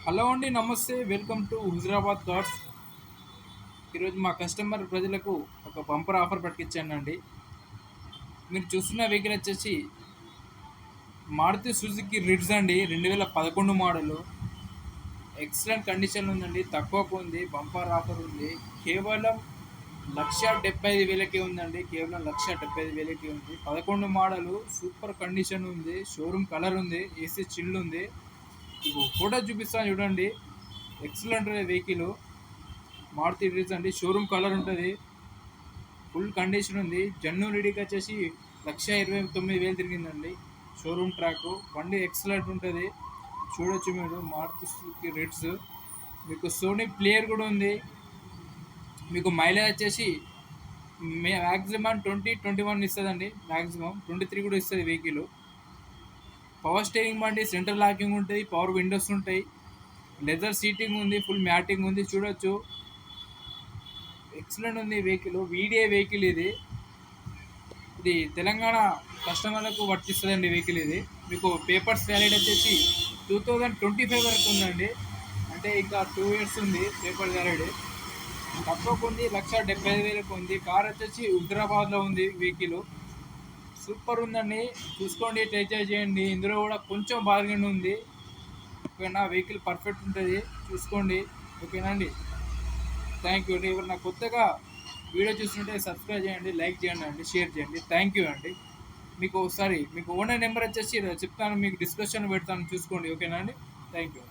Hello అండి, నమస్తే. Welcome to Huzurabad thoughts. ఈరోజు మా కస్టమర్ ప్రజలకు ఒక బంపర్ ఆఫర్ పట్టుకొచ్చానండి. మీరు చూస్తున్న వెహికల్ వచ్చేసి మారుతి సుజుకి రిడ్జ్ అండి, 2011 మోడలు. ఎక్సలెంట్ కండిషన్ ఉందండి, తక్కువకు ఉంది, బంపర్ ఆఫర్ ఉంది. కేవలం 1,75,000కే ఉందండి. కేవలం 1,75,000కే ఉంది. 11 మోడలు, సూపర్ కండిషన్ ఉంది, షోరూమ్ కలర్ ఉంది, ఏసీ చిల్లు ఉంది. మీకు ఫోటో చూపిస్తాను చూడండి. ఎక్సలెంట్ వెహికల్ మారుతి రిడ్జ్ అండి, షోరూమ్ కలర్ ఉంటుంది, ఫుల్ కండిషన్ ఉంది. జన్ను రెడీకి వచ్చేసి 1,29,000 తిరిగిందండి. షోరూమ్ ట్రాక్ బండి ఎక్సలెంట్ ఉంటుంది, చూడొచ్చు మీరు. Maruti Suzuki Ritz. మీకు సోనీ ప్లేయర్ కూడా ఉంది. మీకు మైలేజ్ వచ్చేసి మ్యాక్సిమం 20-21 ఇస్తుందండి. మ్యాక్సిమం 23 కూడా ఇస్తుంది వెహికల్. పవర్ స్టీరింగ్ బండి, సెంట్రల్ లాకింగ్ ఉంటుంది, పవర్ విండోస్ ఉంటాయి, లెదర్ సీటింగ్ ఉంది, ఫుల్ మ్యాటింగ్ ఉంది, చూడొచ్చు. ఎక్సలెంట్ ఉంది వెహికల్. వీడియో వెహికల్ ఇది తెలంగాణ కస్టమర్లకు వర్తిస్తుందండి వెహికల్ ఇది. మీకు పేపర్స్ వ్యాలిడ్ వచ్చేసి 2025 వరకు ఉందండి. అంటే ఇంకా 2 years ఉంది పేపర్ వ్యాలిడ్. తక్కువకు ఉంది, 1,75,000కు ఉంది. కార్ వచ్చేసి హుజరాబాద్లో ఉంది వెహికల్. సూపర్ ఉందండి, చూసుకోండి, ట్రై చేయండి. ఇందులో కూడా కొంచెం బార్గెన్ ఉంది. ఓకేనా, వెహికల్ పర్ఫెక్ట్ ఉంటుంది, చూసుకోండి. ఓకేనా అండి, థ్యాంక్ యూ అండి. ఎవరైనా కొత్తగా వీడియో చూస్తుంటే సబ్స్క్రైబ్ చేయండి, లైక్ చేయండి అండి, షేర్ చేయండి. థ్యాంక్ యూ అండి. మీకు ఓనర్ నెంబర్ వచ్చేసి చెప్తాను, మీకు డిస్కషన్ పెడతాను, చూసుకోండి. ఓకేనా అండి, థ్యాంక్ యూ.